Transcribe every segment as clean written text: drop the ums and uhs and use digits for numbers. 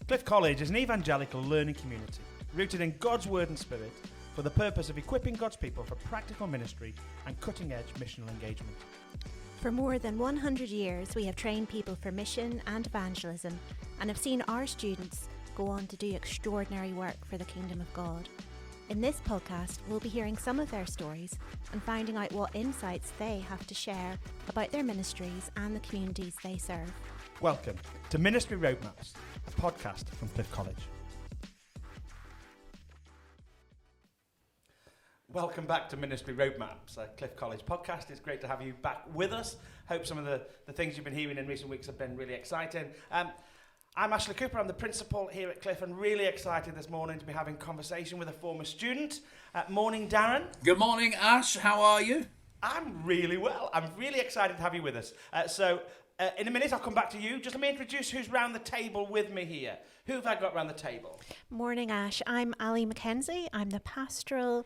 Cliff College is an evangelical learning community rooted in God's word and spirit for the purpose of equipping God's people for practical ministry and cutting-edge missional engagement. For more than 100 years, we have trained people for mission and evangelism and have seen our students go on to do extraordinary work for the kingdom of God. In this podcast, we'll be hearing some of their stories and finding out what insights they have to share about their ministries and the communities they serve. Welcome to Ministry Roadmaps, a podcast from Cliff College. Welcome back to Ministry Roadmaps, a Cliff College podcast. It's great to have you back with us. Hope some of the things you've been hearing in recent weeks have been really exciting. I'm Ashley Cooper, I'm the principal here at Cliff, and really excited this morning to be having conversation with a former student. Morning, Darren. Good morning, Ash. How are you? I'm really well. I'm really excited to have you with us. In a minute, I'll come back to you. Just let me introduce who's round the table with me here. Who have I got round the table? Morning, Ash. I'm Ali Mackenzie. I'm the pastoral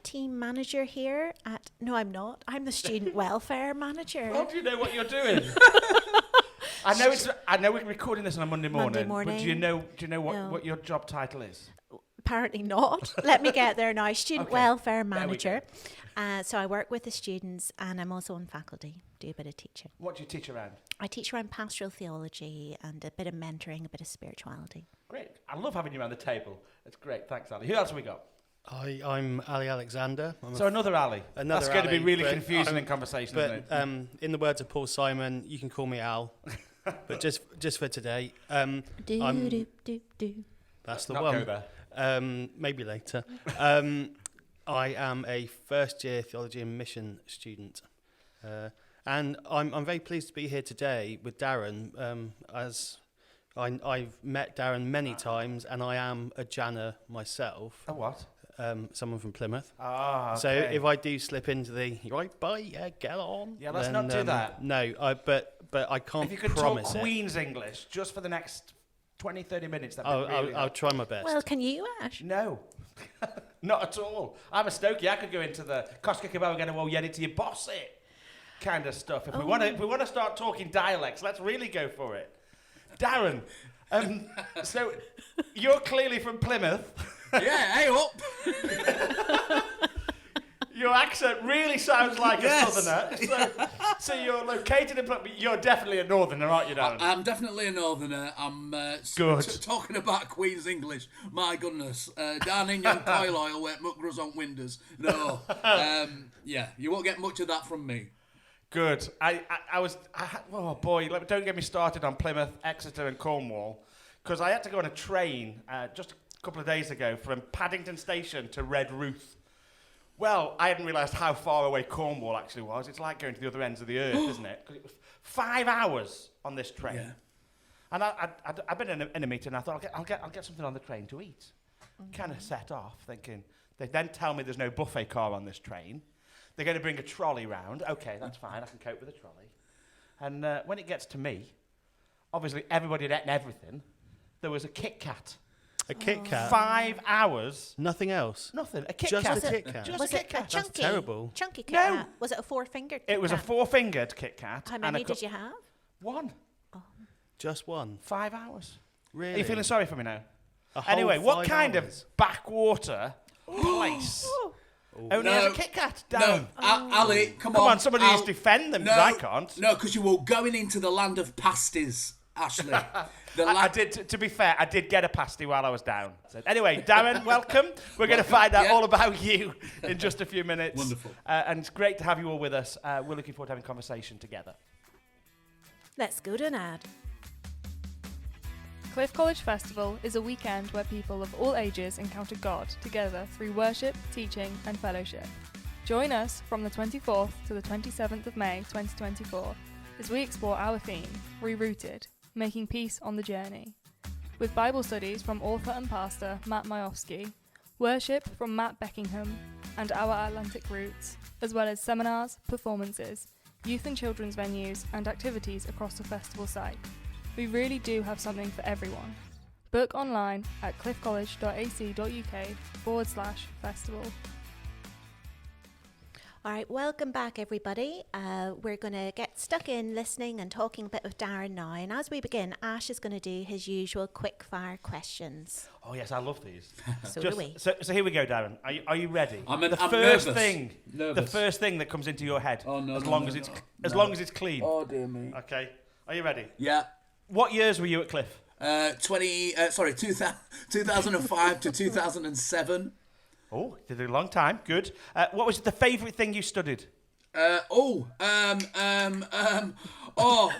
team manager here at... No, I'm not. I'm the student welfare manager. Well, do you know what you're doing? I know we're recording this on a Monday morning. But do you know what your job title is? Apparently not. Let me get there now. Student welfare manager. So I work with the students and I'm also on faculty, do a bit of teaching. What do you teach around? I teach around pastoral theology and a bit of mentoring, a bit of spirituality. Great. I love having you around the table. It's great. Thanks, Ali. Who else have we got? I'm Ali Alexander. Another Ali. That's going to be really confusing in conversation, but, isn't it? In the words of Paul Simon, you can call me Al. But just for today, Do. that's the Not one. go there. Maybe later. I am a first-year theology and mission student, and I'm very pleased to be here today with Darren. As I've met Darren many times, and I am a Janner myself. A what? Someone from Plymouth. Ah, okay. So if I do slip into the right, bye, yeah, get on. Yeah, let's not do that. No, but I can't. If you could promise talk Queen's English just for the next 20-30 minutes, I'll try my best. Well, can you, Ash? No, not at all. I'm a Stokey. I could go into the Koska Kebab again and well, yeah, to your boss it kind of stuff. If we want to start talking dialects, let's really go for it. Darren, so you're clearly from Plymouth. Yeah, hey up. Your accent really sounds like a southerner. So you're located in Plymouth. You're definitely a northerner, aren't you, Darren? I'm definitely a northerner. I'm Good. Talking about Queen's English. My goodness. Down in young coil oil where muck grows on windows. No. Yeah, you won't get much of that from me. Good. Oh boy, don't get me started on Plymouth, Exeter and Cornwall, because I had to go on a train just a couple of days ago from Paddington Station to Redruth. Well, I hadn't realised how far away Cornwall actually was. It's like going to the other ends of the earth, isn't it? Because it was 5 hours on this train. Yeah. And I've been in a meeting and I thought, I'll get something on the train to eat. Kind of set off thinking, they then tell me there's no buffet car on this train. They're going to bring a trolley round. Okay, that's fine. I can cope with a trolley. And when it gets to me, obviously everybody had eaten everything. There was a Kit Kat. A Kit Kat? 5 hours. Nothing else? Nothing. A Kit Just Kat. a Kit Kat? Just Was a it Kit Kat. chunky? That's terrible. Chunky Kit No. Kat? Was it a four-fingered Kit It was a Kat? 4-fingered Kit Kat. How many did you have? One. Just one? 5 hours. Really? Are you feeling sorry for me now? A whole Anyway, what 5 kind hours? of backwater place only has a Kit Kat? No, Ali, come on. Come on, somebody needs to defend them, because I can't. No, because you were going into the land of pasties, Ashley. I did, to be fair, I did get a pasty while I was down. So anyway, Darren, welcome. We're going to find out all about you in just a few minutes. Wonderful. And it's great to have you all with us. We're looking forward to having a conversation together. Let's go to an ad. Cliff College Festival is a weekend where people of all ages encounter God together through worship, teaching and fellowship. Join us from the 24th to the 27th of May 2024 as we explore our theme, Rerooted, Making Peace on the Journey, with Bible studies from author and pastor Matt Majowski, worship from Matt Beckingham and Our Atlantic Roots, as well as seminars, performances, youth and children's venues and activities across the festival site. We really do have something for everyone. Book online at cliffcollege.ac.uk/festival. All right, welcome back, everybody. We're going to get stuck in listening and talking a bit with Darren now. And as we begin, Ash is going to do his usual quick-fire questions. Oh, yes, I love these. So do we. So here we go, Darren. Are you ready? I'm the nervous. first thing that comes into your head. Oh, no, as no, long no, as it's no. as No. long as it's clean. Oh, dear me. Okay. Are you ready? Yeah. What years were you at Cliff? 2005 to 2007. Oh, did it a long time. Good. What was the favourite thing you studied? Oh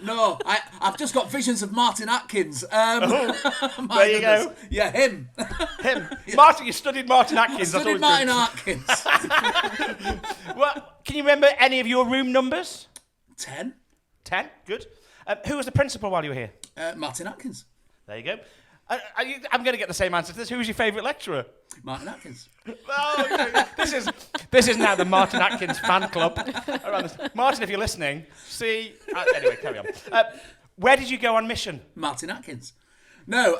no! I've just got visions of Martin Atkins. There you go. Yeah, him. Him. Martin, you studied Martin Atkins. That's Studied always Martin good. Atkins. Well, can you remember any of your room numbers? 10. 10. Good. Who was the principal while you were here? Martin Atkins. There you go. I'm going to get the same answer to this. Who was your favourite lecturer? Martin Atkins. Oh, this is now the Martin Atkins fan club. Around this. Martin, if you're listening, see. Anyway, carry on. Where did you go on mission? Martin Atkins. No.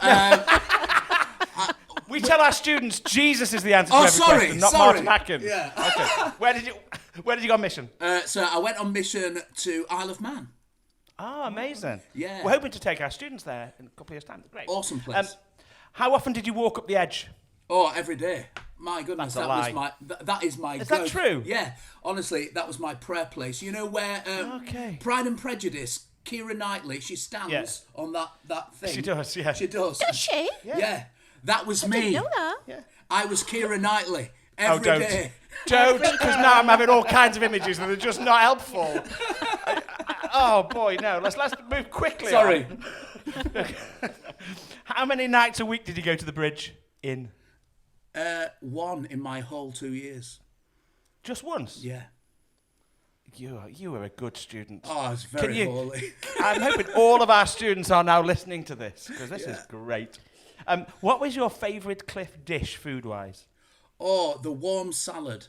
We tell our students Jesus is the answer to Oh, every sorry, question, not sorry. Martin Atkins. Yeah. Okay. Where did you go on mission? So I went on mission to Isle of Man. Oh, amazing. Yeah. We're hoping to take our students there in a couple of years' time. Great. Awesome place. How often did you walk up the edge? Oh, every day. My goodness, That's a that lie. was my. That is my. Is that true? Yeah, honestly, that was my prayer place. You know where Okay. Pride and Prejudice, Keira Knightley, she stands Yes. on that thing. She does, yeah. She does. Does she? Yeah. That was me. Didn't know that. Yeah. I was Keira Knightley every don't. day. Don't, because now I'm having all kinds of images that are just not helpful. Oh boy, no. Let's move quickly. Sorry. on. How many nights a week did you go to the bridge in? One in my whole 2 years. Just once? Yeah. You were a good student. Oh, I was Can very you- holy. I'm hoping all of our students are now listening to this, because this is great. What was your favourite Cliff dish, food-wise? Oh, the warm salad.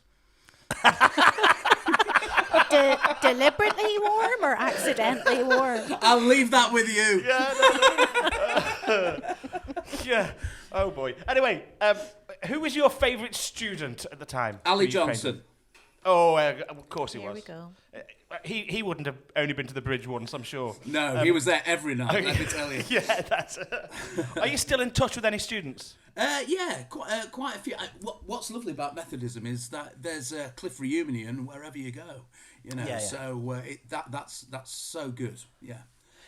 Deliberately warm or accidentally warm? I'll leave that with you. Yeah. Oh boy. Anyway, who was your favourite student at the time? Ali Who you trained Johnson. with? Oh, of course he There was. we go. He wouldn't have only been to the bridge once, I'm sure. No, he was there every night, let me tell you. Yeah, that's. Are you still in touch with any students? Yeah, quite a few. What's lovely about Methodism is that there's a Cliff reunion wherever you go. You know, Yeah, yeah. so that's so good. Yeah.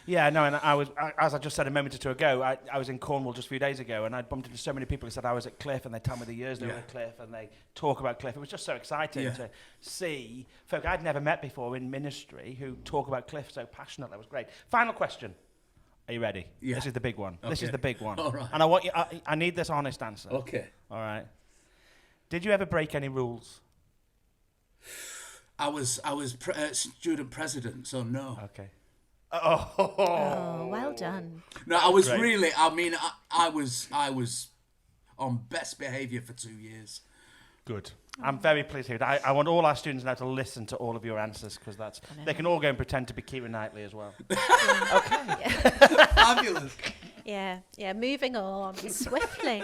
Yeah, no, and as I just said a moment or two ago, I was in Cornwall just a few days ago, and I bumped into so many people who said I was at Cliff, and they tell me the years they were at Cliff, and they talk about Cliff. It was just so exciting to see folk I'd never met before in ministry who talk about Cliff so passionately. It was great. Final question. Are you ready? Yeah. This is the big one. This is Okay. the big one. All right. And I want you. I need this honest answer. Okay. All right. Did you ever break any rules? I was student president, so no. Okay. Oh, well done. No, I was Great. really. I mean, I was on best behaviour for 2 years. Good. I'm very pleased to hear that. I want all our students now to listen to all of your answers, because they can all go and pretend to be Keira Knightley as well. Okay. Fabulous. Yeah. Moving on swiftly.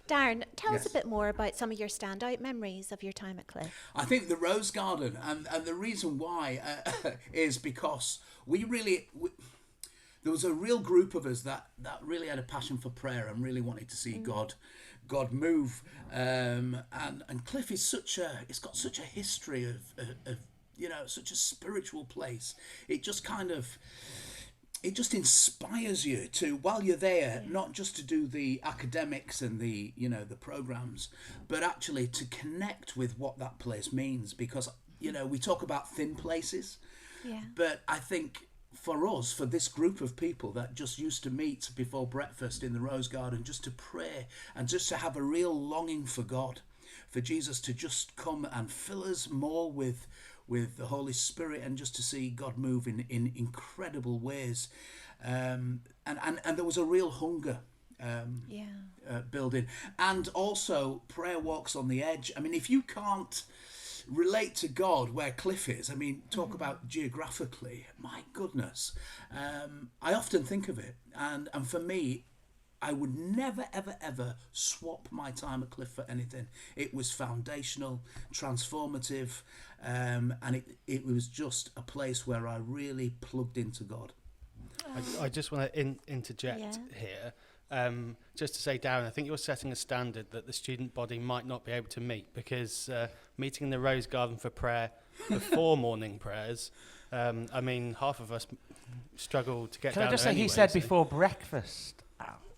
Darren, tell us a bit more about some of your standout memories of your time at Cliff. I think the Rose Garden, and the reason why is because there was a real group of us that really had a passion for prayer and really wanted to see God move. And Cliff is it's got such a history of such a spiritual place. It just inspires you to, while you're there, not just to do the academics and the programs, but actually to connect with what that place means. Because we talk about thin places, but I think for this group of people that just used to meet before breakfast in the Rose Garden, just to pray and just to have a real longing for God, for Jesus to just come and fill us more with the Holy Spirit, and just to see God move in incredible ways, and there was a real hunger building, and also prayer walks on the edge. I mean, if you can't relate to God where Cliff is, I mean, talk about geographically, my goodness. I often think of it, and for me, I would never, ever, ever swap my time at Cliff for anything. It was foundational, transformative, and it was just a place where I really plugged into God. I just want to interject here. Just to say, Darren, I think you're setting a standard that the student body might not be able to meet, because meeting in the Rose Garden for prayer before morning prayers, I mean, half of us struggle to get down there. Can I just say, anyway, he said before breakfast.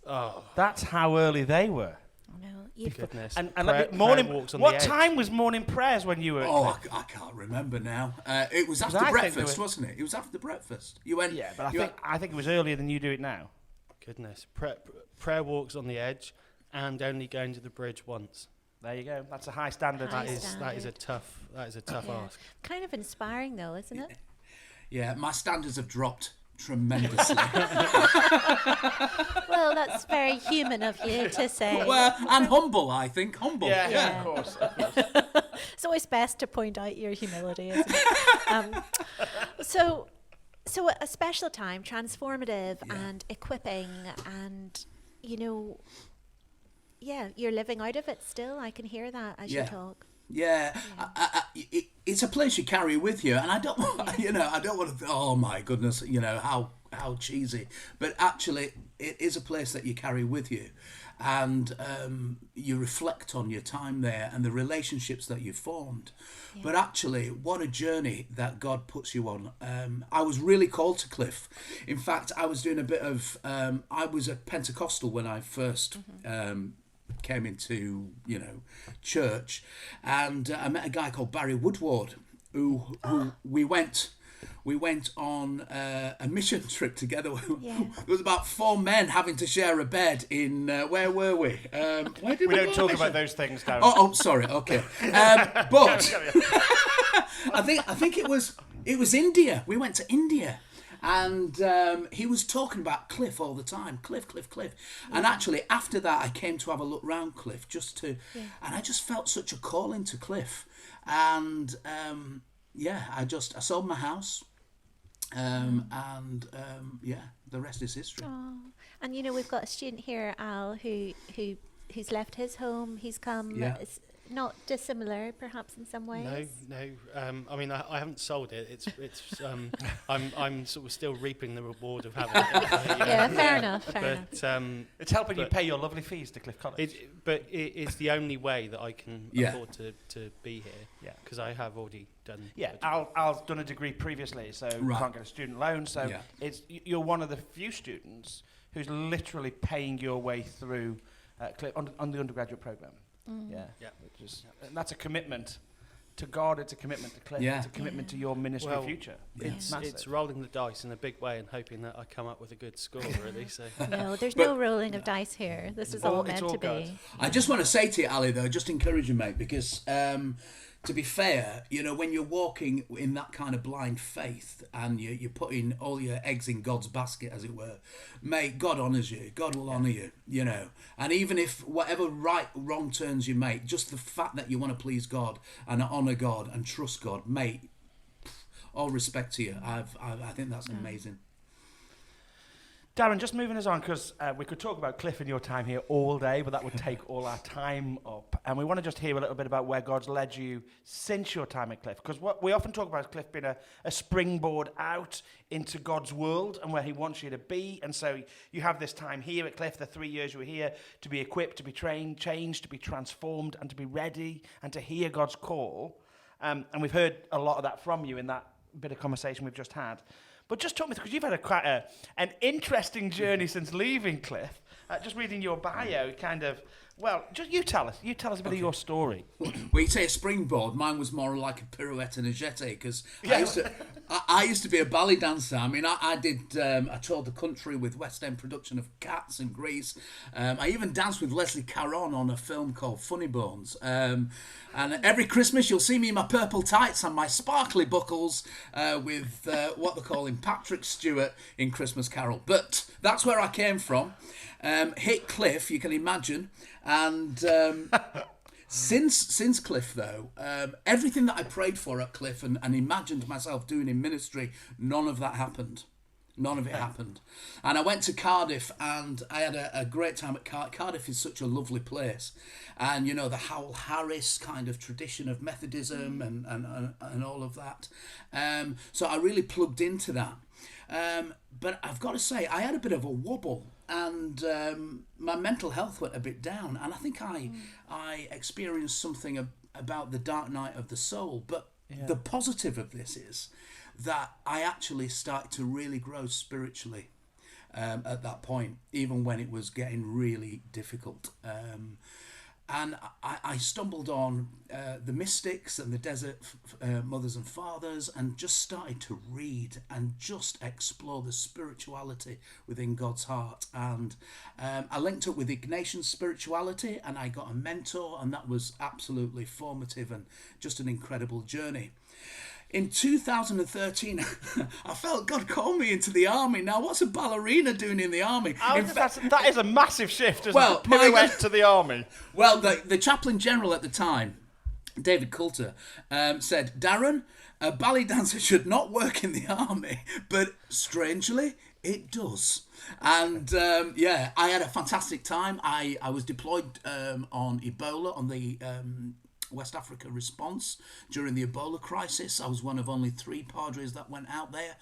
Oh, That's how early they were. No, goodness. And Prayer morning walks on what the edge. time was morning prayers when you were at Oh, Cliff? I can't remember now. It was after I think breakfast, there wasn't it? It was after the breakfast. You went. Yeah, but you I think it was earlier than you do it now. Goodness. Prayer walks on the edge and only going to the bridge once. There you go. That's a high standard. High That is a tough ask. Kind of inspiring though, isn't it? Yeah, my standards have dropped tremendously. Well, that's very human of you to say. Well, and humble, I think. Humble. Yeah. Of course. It's always best to point out your humility, isn't it? So a special time, transformative and equipping, and you're living out of it still. I can hear that as you talk. Yeah, it's a place you carry with you, and I don't want to. Oh my goodness, how cheesy, but actually, it is a place that you carry with you, and you reflect on your time there and the relationships that you formed. Yeah. But actually, what a journey that God puts you on. I was really called to Cliff. In fact, I was doing a bit of. I was a Pentecostal when I first. Came into church, and I met a guy called Barry Woodward, who we went on a mission trip together. Yeah. There was about 4 men having to share a bed in where were we? Where did We don't talk mission? about those things, Darren. Oh, sorry. Okay, but I think it was India. We went to India. And he was talking about Cliff all the time. Cliff. And actually, after that, I came to have a look round Cliff and I just felt such a calling to Cliff. And I sold my house. The rest is history. Oh. And we've got a student here, Al, who's left his home. He's come. Yeah. It's not dissimilar, perhaps in some ways. No. I mean, I haven't sold it. It's. I'm sort of still reaping the reward of having it. Yeah, fair enough. It's helping you pay your lovely fees to Cliff College. It's the only way that I can afford to be here. Yeah, because I have already done. Yeah, Al's done a degree previously, so can't get a student loan. So you're one of the few students who's literally paying your way through Cliff on the undergraduate program. And that's a commitment to God. It's a commitment to Cliff. It's a commitment to your ministry future. It's rolling the dice in a big way and hoping that I come up with a good score, really. So no, there's no rolling of dice here. This is all meant to be. I just want to say to you, Ali, though, just encourage you, mate, because to be fair, when you're walking in that kind of blind faith and you're putting all your eggs in God's basket, as it were, mate, God honours you. God will honour you, And even if whatever wrong turns you make, just the fact that you want to please God and honour God and trust God, mate, all respect to you. I think that's amazing. Darren, just moving us on, because we could talk about Cliff and your time here all day, but that would take all our time up. And we want to just hear a little bit about where God's led you since your time at Cliff. Because what we often talk about is Cliff being a springboard out into God's world and where he wants you to be. And so you have this time here at Cliff, the 3 years you were here, to be equipped, to be trained, changed, to be transformed, and to be ready, and to hear God's call. And we've heard a lot of that from you in that bit of conversation we've just had. But just talk me through, because you've had quite an interesting journey since leaving Cliff. Just reading your bio, just you tell us. You tell us a bit of your story. Well, you say a springboard. Mine was more like a pirouette and a jeté, because I used to be a ballet dancer. I mean, I toured the country with West End production of Cats and Grease. I even danced with Leslie Caron on a film called Funny Bones. And every Christmas you'll see me in my purple tights and my sparkly buckles with what they call him Patrick Stewart in Christmas Carol. But that's where I came from. Hit Cliff, you can imagine. And since Cliff, though, everything that I prayed for at Cliff and imagined myself doing in ministry, none of that happened. None of it happened. And I went to Cardiff, and I had a great time at Cardiff is such a lovely place. And, you know, the Howell Harris kind of tradition of Methodism and all of that. So I really plugged into that. But I've got to say, I had a bit of a wobble, and my mental health went a bit down. And I think I experienced something about the dark night of the soul. But the positive of this is that I actually started to really grow spiritually at that point, even when it was getting really difficult. And I stumbled on the mystics and the desert mothers and fathers, and just started to read and just explore the spirituality within God's heart. And I linked up with Ignatian spirituality, and I got a mentor, and that was absolutely formative and just an incredible journey. In 2013, I felt God called me into the army. Now, what's a ballerina doing in the army? That is a massive shift, isn't Well, it? Pirouette to the army. Well, the chaplain general at the time, David Coulter, said, Darren, a ballet dancer should not work in the army, but strangely, it does. And I had a fantastic time. I was deployed on Ebola, on the West Africa response during the Ebola crisis. I was one of only 3 padres that went out there,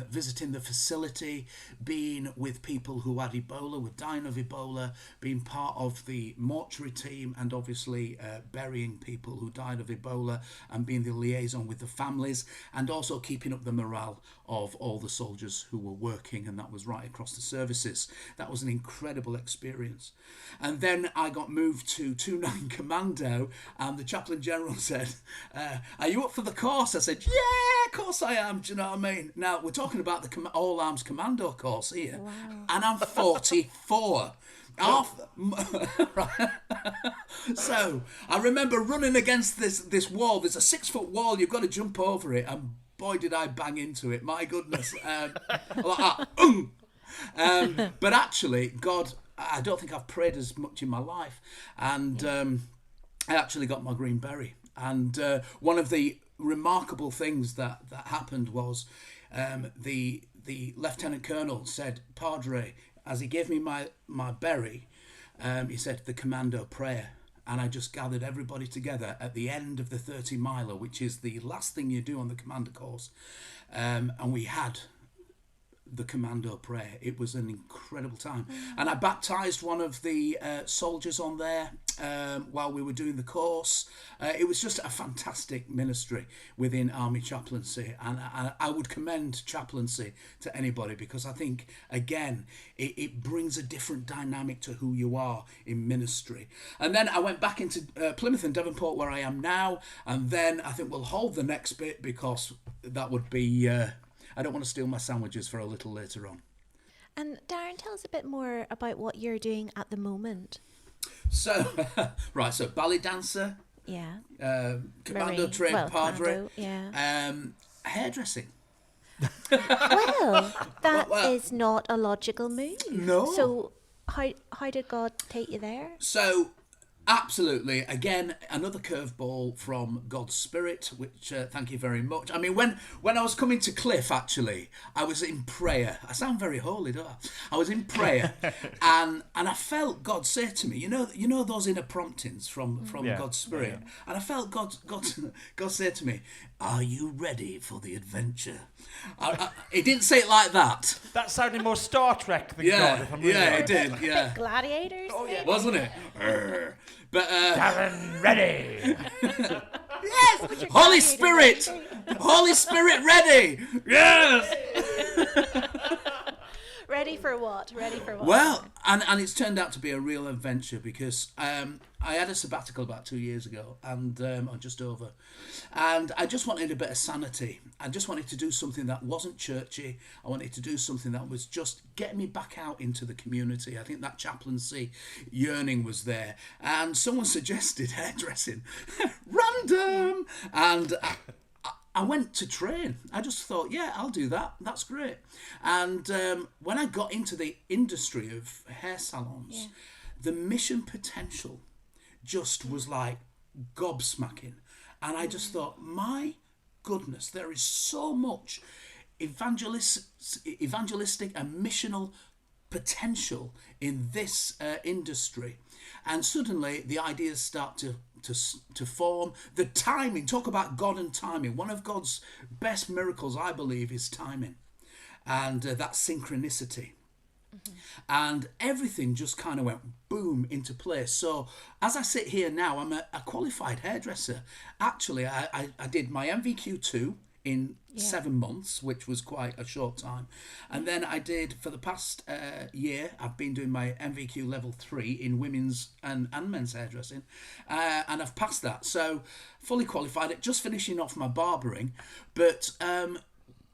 visiting the facility, being with people who had Ebola, were dying of Ebola, being part of the mortuary team, and obviously burying people who died of Ebola, and being the liaison with the families, and also keeping up the morale of all the soldiers who were working, and that was right across the services. That was an incredible experience. And then I got moved to 2-9 Commando, and the chaplain general said, are you up for the course? I said, yeah, of course I am. Do you know what I mean? Now, we're talking about the All Arms Commando course here. Wow. And I'm 44. So I remember running against this wall. There's a 6-foot wall. You've got to jump over it. And boy, did I bang into it. My goodness. Like that. But actually, God, I don't think I've prayed as much in my life. And I actually got my green beret. And one of the remarkable things that happened was the lieutenant colonel said, Padre, as he gave me my beret, he said the commando prayer. And I just gathered everybody together at the end of the 30-miler, which is the last thing you do on the commander course. And we had the commando prayer. It was an incredible time. And I baptised one of the soldiers on there while we were doing the course. It was just a fantastic ministry within Army Chaplaincy, and I would commend chaplaincy to anybody, because I think, again, it brings a different dynamic to who you are in ministry. And then I went back into Plymouth and Devonport, where I am now, and then I think we'll hold the next bit, because that would be I don't want to steal my sandwiches for a little later on. And Darren, tell us a bit more about what you're doing at the moment. So, right, so ballet dancer, commando trained padre, hairdressing. Well, that is not a logical move. No. So how did God take you there? So, absolutely, again, another curveball from God's Spirit, which thank you very much. I mean, when I was coming to Cliff, actually, I was in prayer. I sound very holy, don't I? I was in prayer, and I felt God say to me, you know those inner promptings from God's Spirit, and I felt God say to me, "Are you ready for the adventure?" He didn't say it like that. That sounded more Star Trek than God, if I'm really right. It did. Yeah, Gladiators, wasn't it? But Darren, ready. Yes, Holy Spirit, Holy Spirit, ready. Yes. Ready for what? Ready for what? Well, and it's turned out to be a real adventure, because I had a sabbatical about 2 years ago, and or just over, and I just wanted a bit of sanity. I just wanted to do something that wasn't churchy. I wanted to do something that was just getting me back out into the community. I think that chaplaincy yearning was there, and someone suggested hairdressing, random, and I went to train. I just thought, yeah, I'll do that. That's great. And when I got into the industry of hair salons, the mission potential just was like gobsmacking. And I just thought, my goodness, there is so much evangelistic and missional potential in this industry, and suddenly the ideas start to form. The timing, talk about God and timing. One of God's best miracles, I believe, is timing, and that synchronicity. And everything just kind of went boom into place. So as I sit here now, I'm a qualified hairdresser. Actually, I did my MVQ2 in 7 months, which was quite a short time. And then I did, for the past year, I've been doing my MVQ level 3 in women's and men's hairdressing. And I've passed that. So fully qualified, just finishing off my barbering. But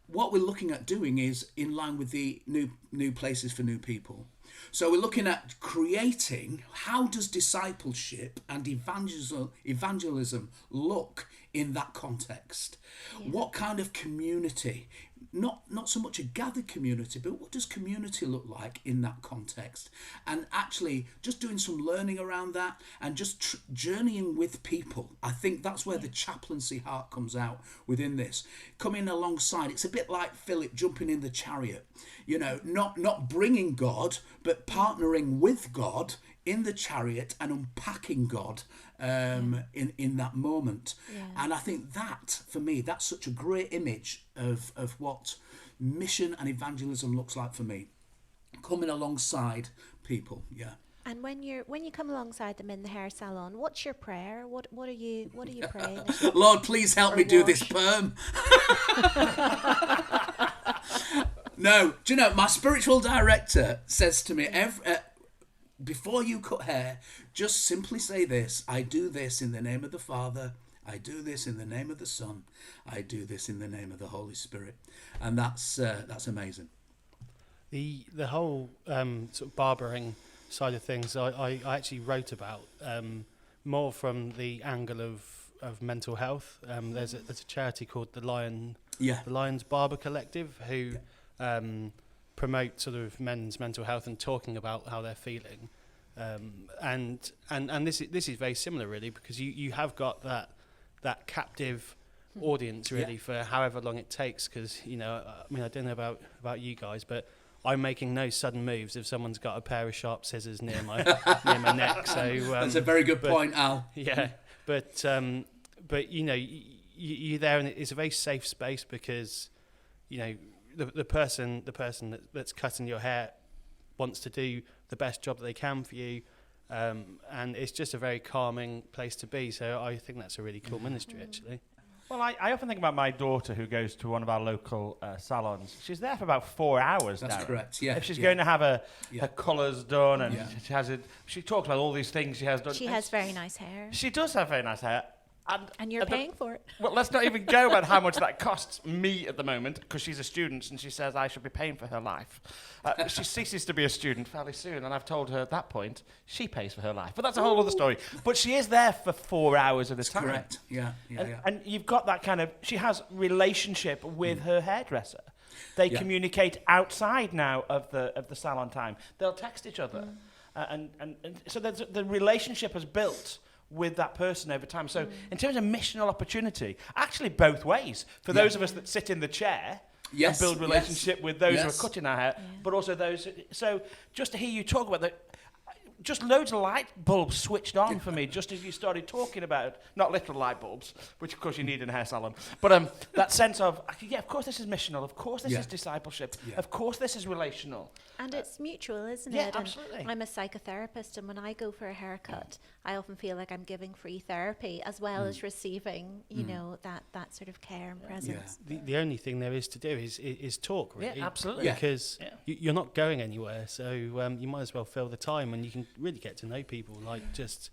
what we're looking at doing is in line with the new places for new people. So we're looking at creating, how does discipleship and evangelism look in that context? What kind of community? Not so much a gathered community, but what does community look like in that context? And actually just doing some learning around that and just journeying with people. I think that's where the chaplaincy heart comes out within this. Coming alongside, it's a bit like Philip jumping in the chariot, you know, not bringing God, but partnering with God in the chariot and unpacking God in that moment. And I think that, for me, that's such a great image of what mission and evangelism looks like for me. Coming alongside people, And when you come alongside them in the hair salon, what's your prayer? What are you praying? Lord, please help me do this perm. No, do you know, my spiritual director says to me, before you cut hair, just simply say this: I do this in the name of the Father, I do this in the name of the Son, I do this in the name of the Holy Spirit. And that's amazing. The whole sort of barbering side of things, I actually wrote about more from the angle of mental health. There's a charity called the Lions Barber Collective who promote sort of men's mental health and talking about how they're feeling, and this is very similar really, because you have got that captive audience really for however long it takes, because I mean, I don't know about you guys, but I'm making no sudden moves if someone's got a pair of sharp scissors near my neck. So that's a very good point, Al. Yeah, but you're there, and it's a very safe space because the person that's cutting your hair wants to do the best job that they can for you, and it's just a very calming place to be. So I think that's a really cool ministry, actually. Well, I often think about my daughter who goes to one of our local salons. She's there for about 4 hours. That's Darren. correct. Yeah. If she's going to have her colours done, and she talks about all these things she has done. She has very nice hair. She does have very nice hair. And you're paying for it. Well, let's not even go about how much that costs me at the moment, because she's a student and she says I should be paying for her life. She ceases to be a student fairly soon, and I've told her at that point she pays for her life. But that's a whole other story. But she is there for 4 hours at a time. Correct. Yeah. And you've got that kind of, she has relationship with her hairdresser. They communicate outside now of the salon time. They'll text each other. And so the relationship has built with that person over time. So in terms of missional opportunity, actually both ways. For those of us that sit in the chair and build relationship with those who are cutting our hair, but also those. So just to hear you talk about that, just loads of light bulbs switched on for me just as you started talking about, not literal light bulbs, which of course you need in a hair salon, but that sense of, of course this is missional, of course this is discipleship, of course this is relational. And it's mutual, isn't it? Yeah, absolutely. And I'm a psychotherapist, and when I go for a haircut, I often feel like I'm giving free therapy as well as receiving, that sort of care and presence. The only thing there is to do is talk, really. Yeah, absolutely. Because you're not going anywhere, so you might as well fill the time, and you can really get to know people, like just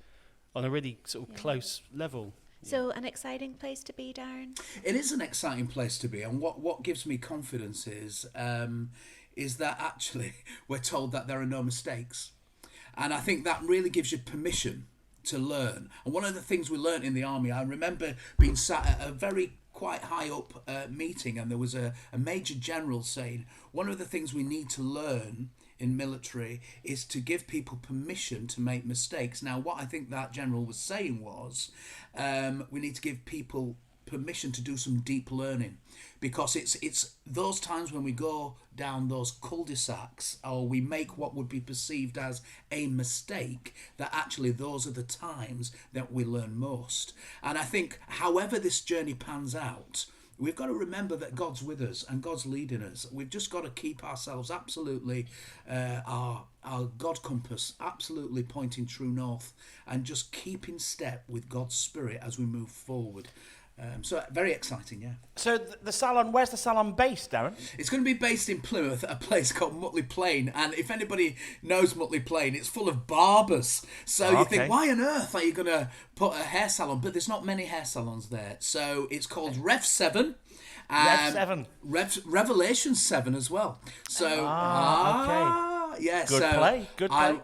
on a really sort of close level. So an exciting place to be, Darren? It is an exciting place to be, and what gives me confidence is that actually we're told that there are no mistakes. And I think that really gives you permission to learn. And one of the things we learned in the army, I remember being sat at a very quite high up meeting, and there was a major general saying, one of the things we need to learn in military is to give people permission to make mistakes. Now, what I think that general was saying was, we need to give people permission to do some deep learning, because it's those times when we go down those cul-de-sacs, or we make what would be perceived as a mistake, that actually those are the times that we learn most. And I think however this journey pans out, we've got to remember that God's with us and God's leading us. We've just got to keep ourselves absolutely, our God compass absolutely pointing true north, and just keep in step with God's Spirit as we move forward. So very exciting, yeah. So the salon, where's the salon based, Darren? It's going to be based in Plymouth at a place called Mutley Plain. And if anybody knows Mutley Plain, it's full of barbers. So you think, why on earth are you going to put a hair salon? But there's not many hair salons there. So it's called Rev 7. Rev 7. Revelation 7 as well. So, okay. Yeah, Good play.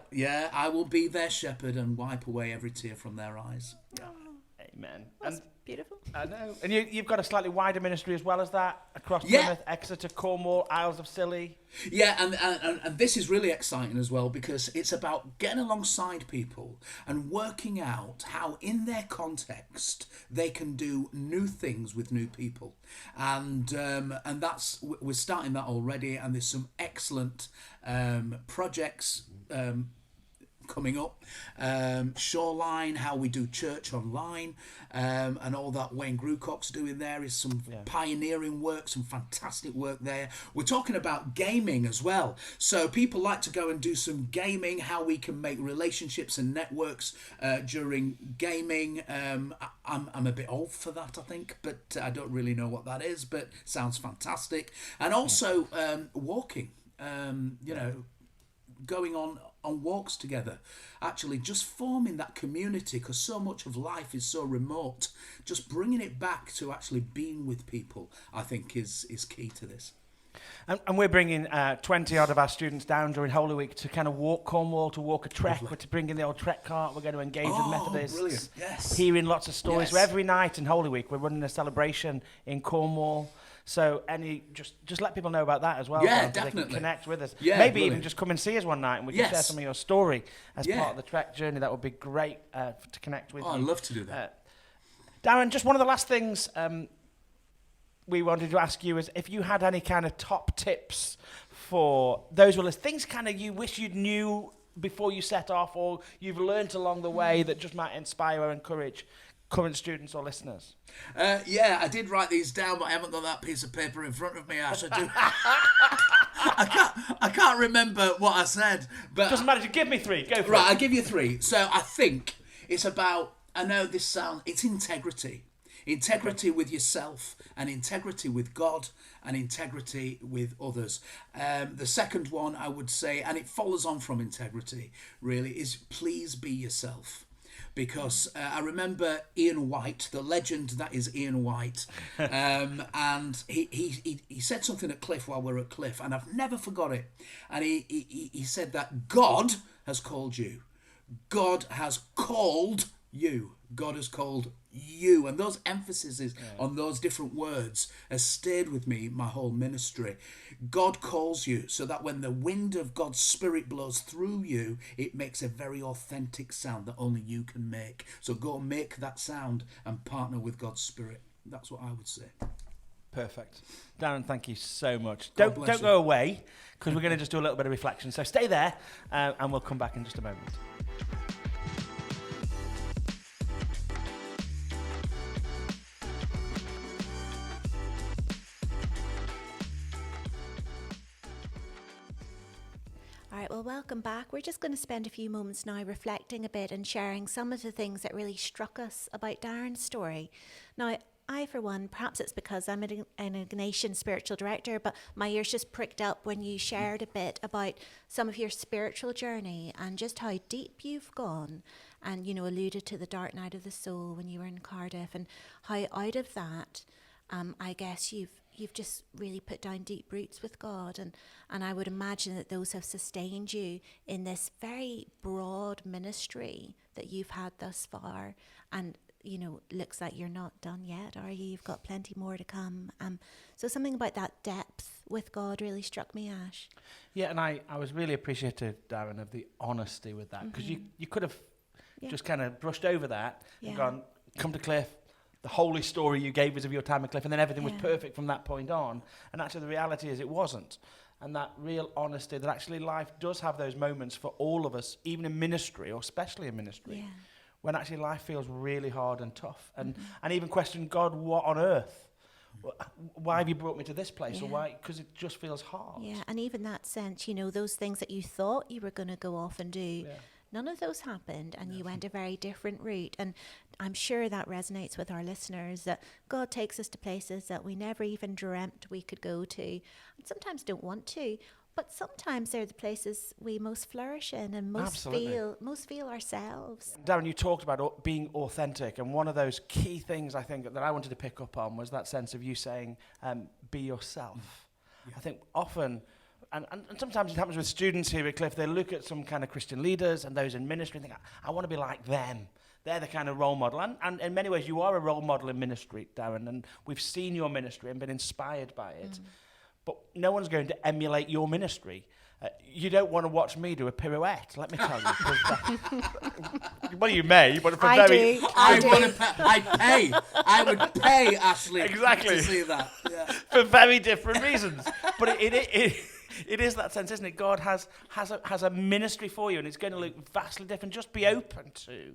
I will be their shepherd and wipe away every tear from their eyes. Yeah. Amen. That's beautiful. I know. And you've got a slightly wider ministry as well as that, across Plymouth, Exeter, Cornwall, Isles of Scilly. Yeah, and this is really exciting as well, because it's about getting alongside people and working out how in their context they can do new things with new people. And that's, we're starting that already, and there's some excellent projects coming up. Shoreline, how we do church online, and all that Wayne Grucock's doing there is some pioneering work, some fantastic work there. We're talking about gaming as well. So people like to go and do some gaming, how we can make relationships and networks during gaming. I'm a bit old for that, I think, but I don't really know what that is, but sounds fantastic. And also walking, going on walks together, actually just forming that community, because so much of life is so remote. Just bringing it back to actually being with people, I think is key to this. And we're bringing 20 odd of our students down during Holy Week to kind of walk Cornwall, to walk a trek. We're to bring in the old trek cart. We're going to engage with Methodists. Brilliant. Yes. Hearing lots of stories. Yes. So every night in Holy Week, we're running a celebration in Cornwall. So just let people know about that as well. Yeah, so definitely. They can connect with us. Yeah, Maybe brilliant. even just come and see us one night, and we can share some of your story as part of the trek journey. That would be great to connect with you. I'd love to do that. Darren, just one of the last things we wanted to ask you is if you had any kind of top tips for those who are listening, things kind of you wish you'd knew before you set off, or you've learnt along the way that just might inspire or encourage current students or listeners. I did write these down, but I haven't got that piece of paper in front of me, Ash. I can't remember what I said. But Doesn't matter, give me three. Go for it. Right, I'll give you three. So I think it's about, I know this sounds, it's integrity. Integrity with yourself, and integrity with God, and integrity with others. The second one I would say, and it follows on from integrity really, is please be yourself. Because I remember Ian White, the legend that is Ian White, and he said something at Cliff while we were at Cliff, and I've never forgot it. And he said that God has called you. God has called you. God has called you. And those emphases on those different words has stayed with me my whole ministry. God calls you so that when the wind of God's Spirit blows through you, it makes a very authentic sound that only you can make. So go make that sound and partner with God's Spirit. That's what I would say. Perfect. Darren, thank you so much. God Don't bless you. go away, because we're going to just do a little bit of reflection. So stay there, and we'll come back in just a moment. All right, well, welcome back. We're just going to spend a few moments now reflecting a bit and sharing some of the things that really struck us about Darren's story. Now, I, for one, perhaps it's because I'm an Ignatian spiritual director, but my ears just pricked up when you shared a bit about some of your spiritual journey and just how deep you've gone, and, alluded to the dark night of the soul when you were in Cardiff, and how out of that, I guess you've just really put down deep roots with God, and I would imagine that those have sustained you in this very broad ministry that you've had thus far. And looks like you're not done yet, are you? You've got plenty more to come. So something about that depth with God really struck me, Ash. Yeah, and I was really appreciative, Darren, of the honesty with that, because you could have just kind of brushed over that and gone, come to Cliff, holy story you gave us of your time at Cliff, and then everything was perfect from that point on. And actually the reality is it wasn't. And that real honesty that actually life does have those moments for all of us, even in ministry, or especially in ministry, when actually life feels really hard and tough. And even question, God, what on earth? Why have you brought me to this place? Or why? Because it just feels hard. Yeah, and even that sense, you know, those things that you thought you were going to go off and do, none of those happened, and you went a very different route. And I'm sure that resonates with our listeners, that God takes us to places that we never even dreamt we could go to, and sometimes don't want to. But sometimes they're the places we most flourish in and most feel ourselves. Darren, you talked about being authentic, and one of those key things I think that I wanted to pick up on was that sense of you saying, be yourself. I think often, and sometimes it happens with students here at Cliff, they look at some kind of Christian leaders and those in ministry and think, I want to be like them. They're the kind of role model. And in many ways, you are a role model in ministry, Darren, and we've seen your ministry and been inspired by it. But no one's going to emulate your ministry. You don't want to watch me do a pirouette, let me tell you. Well, you may, but for I would pay Ashley to see that. Yeah. For very different reasons. But it is that sense, isn't it? God has a ministry for you, and it's going to look vastly different. Just be open to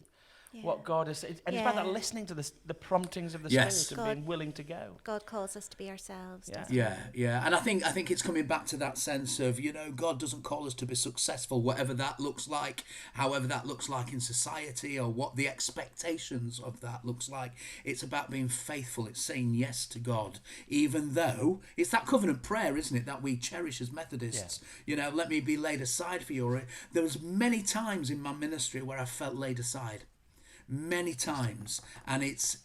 what God is. And it's about that listening to the promptings of the Spirit and being willing to go. God calls us to be ourselves. Yeah. And I think it's coming back to that sense of, you know, God doesn't call us to be successful, whatever that looks like, however that looks like in society, or what the expectations of that looks like. It's about being faithful. It's saying yes to God, even though it's that covenant prayer, isn't it, that we cherish as Methodists. You know, let me be laid aside for you. There was many times in my ministry where I felt laid aside. Many times, and it's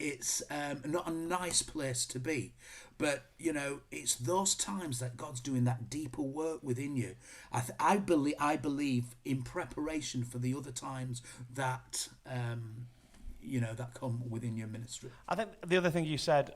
not a nice place to be, but you know, it's those times that God's doing that deeper work within you. I believe in preparation for the other times that that come within your ministry. I think the other thing you said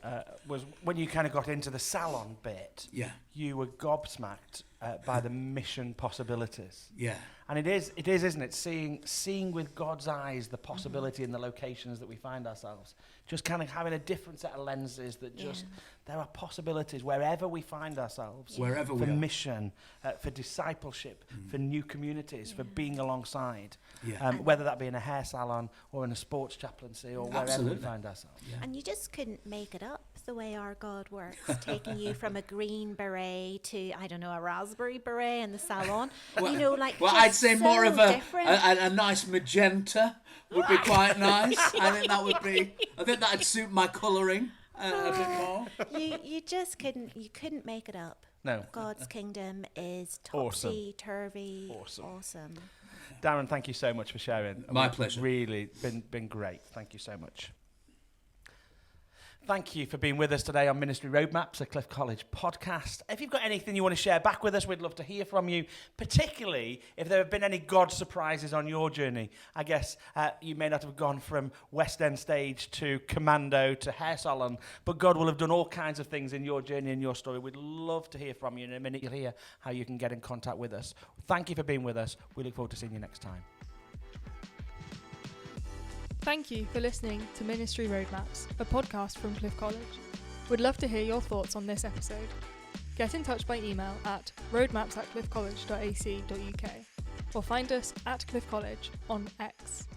was when you kind of got into the salon bit, you were gobsmacked by the mission possibilities. Yeah. And it is, isn't it? Seeing with God's eyes the possibility in the locations that we find ourselves. Just kind of having a different set of lenses that just, there are possibilities wherever we find ourselves. Wherever we are. For mission, for discipleship, for new communities, for being alongside. Whether that be in a hair salon or in a sports chaplaincy or wherever we find ourselves. Yeah. And you just couldn't make it up the way our God works, taking you from a green beret to, I don't know, a raspberry beret in the salon. I'd say so more of a nice magenta would be quite nice. I think that'd suit my colouring a bit more. You couldn't make it up. No. God's kingdom is topsy-turvy. Awesome. Darren, thank you so much for sharing. My pleasure. Really been great. Thank you so much. Thank you for being with us today on Ministry Roadmaps, a Cliff College podcast. If you've got anything you want to share back with us, we'd love to hear from you, particularly if there have been any God surprises on your journey. I guess you may not have gone from West End stage to commando to hair salon, but God will have done all kinds of things in your journey and your story. We'd love to hear from you. In a minute, you'll hear how you can get in contact with us. Thank you for being with us. We look forward to seeing you next time. Thank you for listening to Ministry Roadmaps, a podcast from Cliff College. We'd love to hear your thoughts on this episode. Get in touch by email at roadmaps@cliffcollege.ac.uk or find us at Cliff College on X.